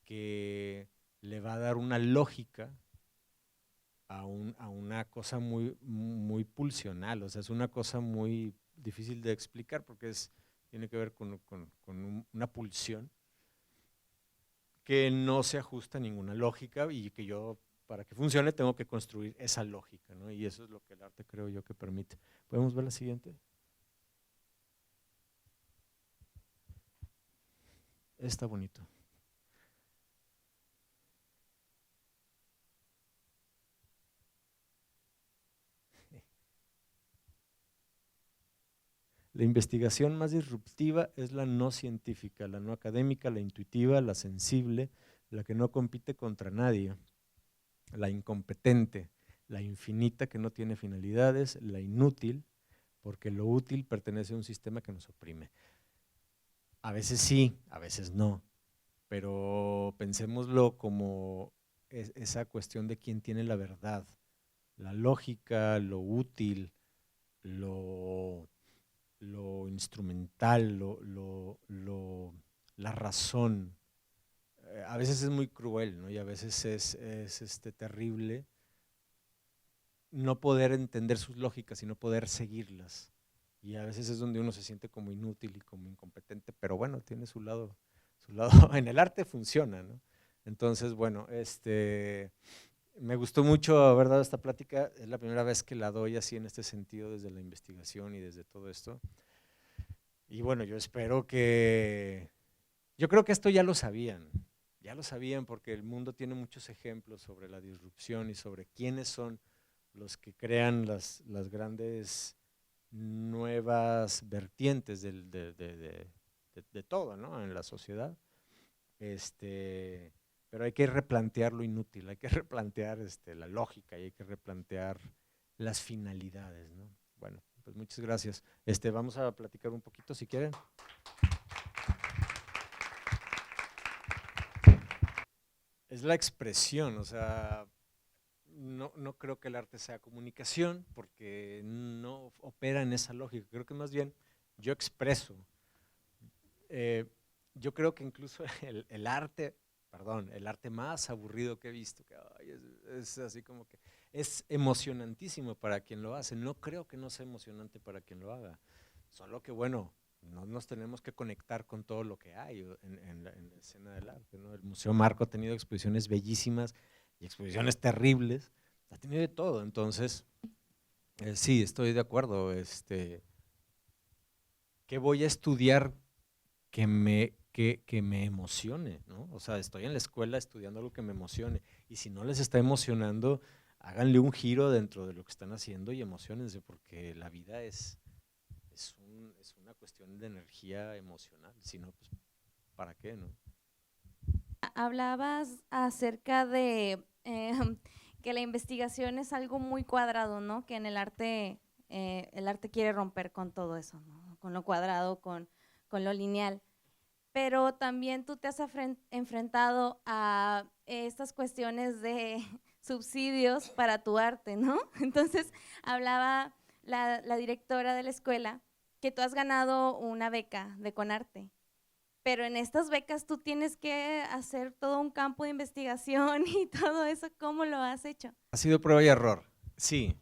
[SPEAKER 1] que le va a dar una lógica a una cosa muy pulsional. O sea, es una cosa muy difícil de explicar porque tiene que ver con una pulsión que no se ajusta a ninguna lógica y que yo, para que funcione, tengo que construir esa lógica, ¿no? Y eso es lo que el arte, creo yo, que permite. ¿Podemos ver la siguiente? Está bonito. La investigación más disruptiva es la no científica, la no académica, la intuitiva, la sensible, la que no compite contra nadie, la incompetente, la infinita que no tiene finalidades, la inútil, porque lo útil pertenece a un sistema que nos oprime. A veces sí, a veces no, pero pensémoslo como esa cuestión de quién tiene la verdad, la lógica, lo útil, lo instrumental, la razón. A veces es muy cruel, ¿no? Y a veces es terrible no poder entender sus lógicas y no poder seguirlas. Y a veces es donde uno se siente como inútil y como incompetente, pero bueno, tiene su lado en el arte funciona, ¿no? Entonces, bueno, me gustó mucho haber dado esta plática, es la primera vez que la doy así en este sentido, desde la investigación y desde todo esto. Y bueno, yo creo que esto ya lo sabían porque el mundo tiene muchos ejemplos sobre la disrupción y sobre quiénes son los que crean las grandes nuevas vertientes de todo, ¿no? En la sociedad. Pero hay que replantear lo inútil, hay que replantear la lógica y hay que replantear las finalidades, ¿no? Bueno, pues muchas gracias. Vamos a platicar un poquito si quieren. Es la expresión, o sea, no creo que el arte sea comunicación porque no opera en esa lógica. Creo que más bien yo expreso. Eh, yo creo que incluso el arte, perdón, el arte más aburrido que he visto, que ay, es así como que es emocionantísimo para quien lo hace. No creo que no sea emocionante para quien lo haga. Solo que bueno, no nos tenemos que conectar con todo lo que hay en la escena del arte, ¿no? El Museo Marco ha tenido exposiciones bellísimas y exposiciones terribles, ha tenido de todo. Entonces, sí, estoy de acuerdo. ¿Qué voy a estudiar que me emocione, ¿no? O sea, estoy en la escuela estudiando algo que me emocione, y si no les está emocionando, háganle un giro dentro de lo que están haciendo y emociónense, porque la vida es una cuestión de energía emocional, si no, pues, ¿para qué, no?
[SPEAKER 2] Hablabas acerca de que la investigación es algo muy cuadrado, ¿no? Que en el arte quiere romper con todo eso, ¿no? Con lo cuadrado, con lo lineal. Pero también tú te has enfrentado a estas cuestiones de subsidios para tu arte, ¿no? Entonces, hablaba la directora de la escuela que tú has ganado una beca de Conarte, pero en estas becas tú tienes que hacer todo un campo de investigación y todo eso. ¿Cómo lo has hecho?
[SPEAKER 1] Ha sido prueba y error, sí.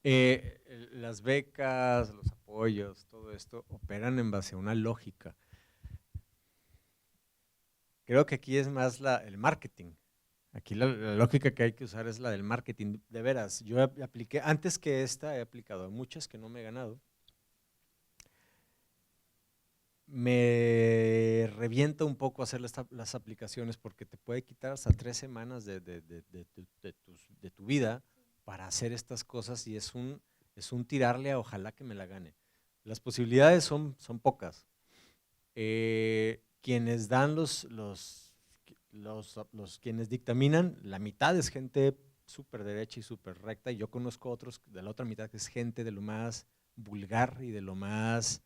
[SPEAKER 1] Las becas, los apoyos, todo esto operan en base a una lógica. Creo que aquí es más el marketing. Aquí la lógica que hay que usar es la del marketing. De veras, yo apliqué, antes que esta, he aplicado a muchas que no me he ganado. Me revienta un poco hacer las aplicaciones, porque te puede quitar hasta 3 semanas de tu vida para hacer estas cosas, y es un tirarle a ojalá que me la gane. Las posibilidades son pocas. Quienes dan quienes dictaminan, la mitad es gente súper derecha y súper recta, y yo conozco otros de la otra mitad que es gente de lo más vulgar y de lo más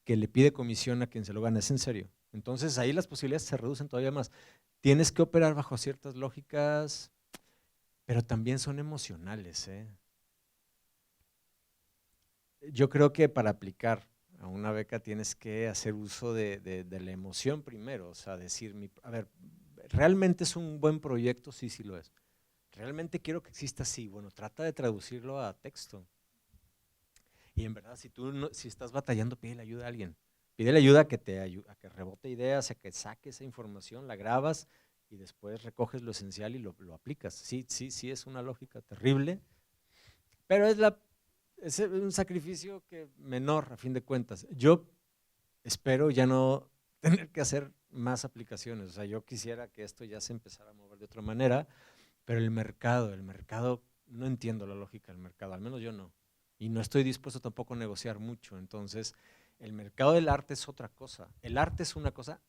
[SPEAKER 1] que le pide comisión a quien se lo gana. Es en serio. Entonces ahí las posibilidades se reducen todavía más. Tienes que operar bajo ciertas lógicas, pero también son emocionales, ¿eh? Yo creo que para aplicar a una beca tienes que hacer uso de la emoción primero, o sea, decir, a ver, ¿realmente es un buen proyecto? Sí, sí lo es. ¿Realmente quiero que exista? Sí. Bueno, trata de traducirlo a texto. Y en verdad, si tú si estás batallando, pídele ayuda a alguien. Pídele ayuda a que rebote ideas, a que saque esa información, la grabas y después recoges lo esencial y lo aplicas. Sí, sí, sí, es una lógica terrible, pero es un sacrificio menor a fin de cuentas. Yo espero ya no tener que hacer más aplicaciones. O sea, yo quisiera que esto ya se empezara a mover de otra manera, pero el mercado, no entiendo la lógica del mercado, al menos yo no. Y no estoy dispuesto tampoco a negociar mucho. Entonces, el mercado del arte es otra cosa. El arte es una cosa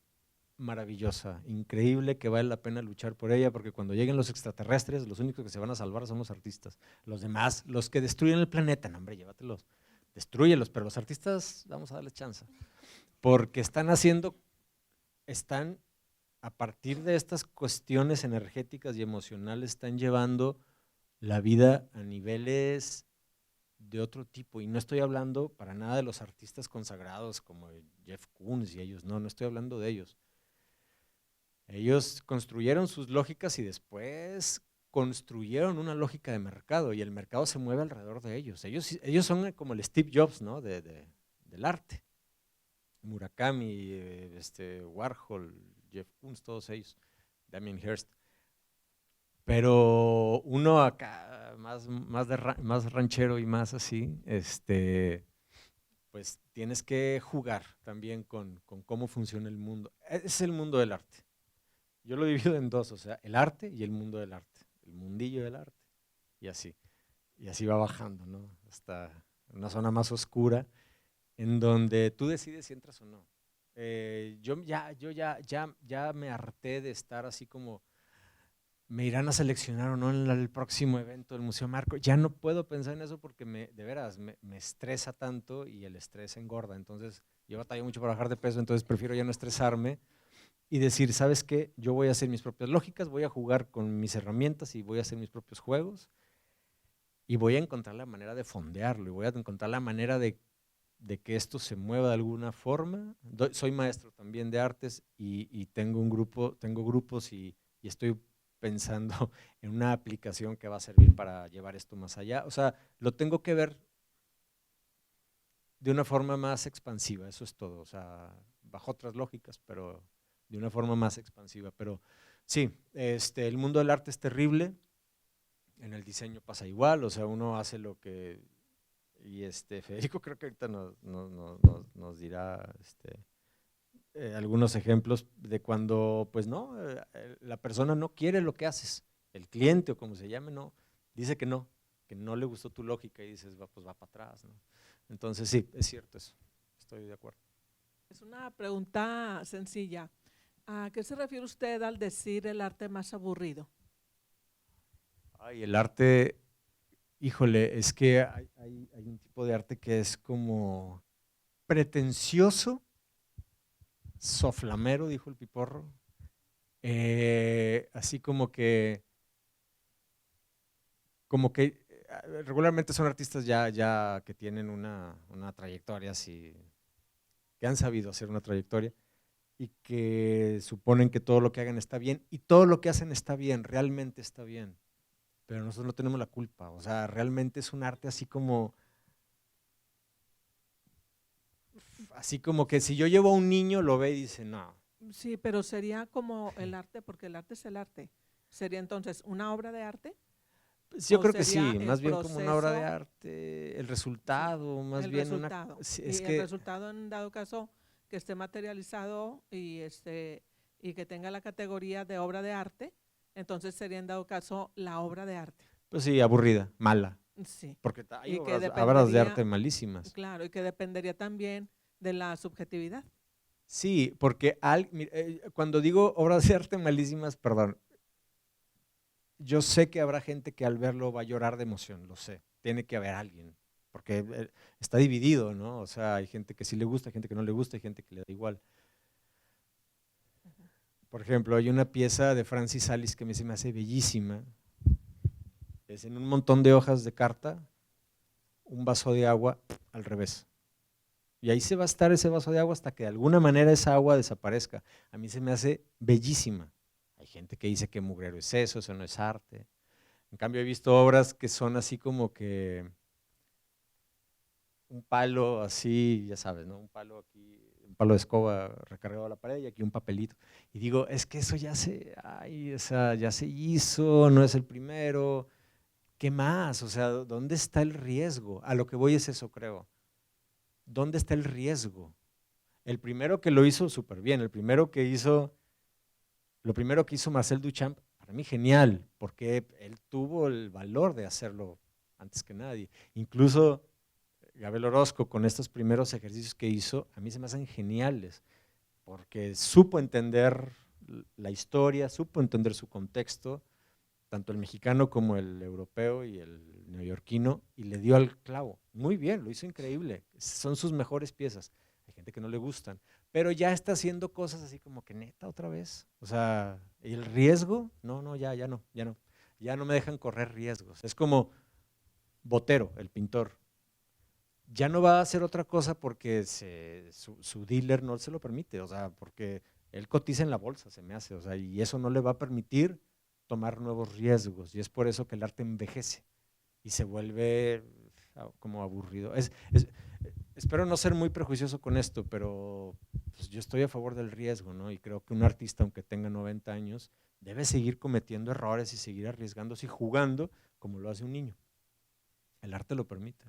[SPEAKER 1] maravillosa, increíble, que vale la pena luchar por ella, porque cuando lleguen los extraterrestres, los únicos que se van a salvar son los artistas. Los demás, los que destruyen el planeta, no, hombre, llévatelos, destruyelos, pero los artistas vamos a darles chance, porque están a partir de estas cuestiones energéticas y emocionales, están llevando la vida a niveles de otro tipo. Y no estoy hablando para nada de los artistas consagrados como Jeff Koons y ellos, no estoy hablando de ellos. Ellos construyeron sus lógicas y después construyeron una lógica de mercado, y el mercado se mueve alrededor de ellos. Ellos son como el Steve Jobs, ¿no? Del arte. Murakami, Warhol, Jeff Koons, todos ellos, Damien Hirst. Pero uno acá, más ranchero y más así, pues tienes que jugar también con cómo funciona el mundo. Es el mundo del arte. Yo lo divido en dos, o sea, el arte y el mundo del arte, el mundillo del arte, y así. Y así va bajando, ¿no? Hasta una zona más oscura, en donde tú decides si entras o no. Yo ya me harté de estar así como me irán a seleccionar o no en el próximo evento del Museo Marco. Ya no puedo pensar en eso, porque de veras me estresa tanto, y el estrés engorda. Entonces, yo batallo mucho para bajar de peso, entonces prefiero ya no estresarme y decir, ¿sabes qué? Yo voy a hacer mis propias lógicas, voy a jugar con mis herramientas y voy a hacer mis propios juegos, y voy a encontrar la manera de fondearlo, y voy a encontrar la manera de que esto se mueva de alguna forma. Soy maestro también de artes, y tengo grupos, y estoy pensando en una aplicación que va a servir para llevar esto más allá. O sea, lo tengo que ver de una forma más expansiva, eso es todo. O sea, bajo otras lógicas, pero de una forma más expansiva. Pero sí, el mundo del arte es terrible. En el diseño pasa igual, o sea, uno hace lo que, y Federico creo que ahorita nos dirá algunos ejemplos de cuando, pues no, la persona no quiere lo que haces, el cliente o como se llame, no, dice que no le gustó tu lógica y dices, va, pues va para atrás, ¿no? Entonces sí, es cierto eso, estoy de acuerdo.
[SPEAKER 3] Es una pregunta sencilla. ¿A qué se refiere usted al decir el arte más aburrido?
[SPEAKER 1] Ay, el arte, híjole, es que hay un tipo de arte que es como pretencioso, soflamero, dijo el Piporro, así como que regularmente son artistas ya que tienen una trayectoria así, que han sabido hacer una trayectoria y que suponen que todo lo que hagan está bien y todo lo que hacen está bien, realmente está bien, pero nosotros no tenemos la culpa, o sea, realmente es un arte así como que si yo llevo a un niño lo ve y dice, no.
[SPEAKER 3] Sí, pero sería como el arte, porque el arte es el arte. ¿Sería entonces una obra de arte?
[SPEAKER 1] Pues yo
[SPEAKER 3] ¿O
[SPEAKER 1] creo que
[SPEAKER 3] sería
[SPEAKER 1] sí,
[SPEAKER 3] el
[SPEAKER 1] más bien como una obra de
[SPEAKER 3] proceso?
[SPEAKER 1] arte, el
[SPEAKER 3] Sí,
[SPEAKER 1] resultado, más
[SPEAKER 3] el
[SPEAKER 1] bien
[SPEAKER 3] resultado.
[SPEAKER 1] sí,
[SPEAKER 3] Y
[SPEAKER 1] es
[SPEAKER 3] el
[SPEAKER 1] que
[SPEAKER 3] resultado en dado caso que esté materializado y que tenga la categoría de obra de arte, entonces sería en dado caso la obra de arte.
[SPEAKER 1] pues sí, aburrida, mala,
[SPEAKER 3] Sí.
[SPEAKER 1] porque hay
[SPEAKER 3] Y que
[SPEAKER 1] obras de
[SPEAKER 3] dependería,
[SPEAKER 1] arte malísimas.
[SPEAKER 3] claro, y que dependería también de la subjetividad.
[SPEAKER 1] Sí, porque cuando digo obras de arte malísimas, perdón, yo sé que habrá gente que al verlo va a llorar de emoción, lo sé, tiene que haber alguien, porque está dividido, ¿no? O sea, hay gente que sí le gusta, hay gente que no le gusta, hay gente que le da igual. Por ejemplo, hay una pieza de Francis Alice que a mí se me hace bellísima, es en un montón de hojas de carta, un vaso de agua al revés. Y ahí se va a estar ese vaso de agua hasta que de alguna manera esa agua desaparezca. A mí se me hace bellísima. Hay gente que dice que mugrero es eso no es arte. En cambio he visto obras que son así como que un palo así, ya sabes, ¿no? Un palo aquí, un palo de escoba recargado a la pared y aquí un papelito. Y digo, es que eso ya se hizo, no es el primero. ¿Qué más? O sea, ¿dónde está el riesgo? A lo que voy es eso, creo. ¿Dónde está el riesgo? El primero que lo hizo súper bien, lo primero que hizo Marcel Duchamp, para mí genial, porque él tuvo el valor de hacerlo antes que nadie. Incluso Gabriel Orozco, con estos primeros ejercicios que hizo, a mí se me hacen geniales, porque supo entender la historia, supo entender su contexto, tanto el mexicano como el europeo y el neoyorquino, y le dio al clavo. Muy bien, lo hizo increíble. Son sus mejores piezas. Hay gente que no le gustan, pero ya está haciendo cosas así como que neta otra vez. O sea, ¿y el riesgo? No, no, ya no, ya no. Ya no me dejan correr riesgos. Es como Botero, el pintor. Ya no va a hacer otra cosa porque su dealer no se lo permite, o sea, porque él cotiza en la bolsa, se me hace, o sea, y eso no le va a permitir tomar nuevos riesgos, y es por eso que el arte envejece y se vuelve como aburrido. Espero no ser muy prejuicioso con esto, pero pues, yo estoy a favor del riesgo, ¿no? Y creo que un artista, aunque tenga 90 años, debe seguir cometiendo errores y seguir arriesgándose y jugando como lo hace un niño. El arte lo permite.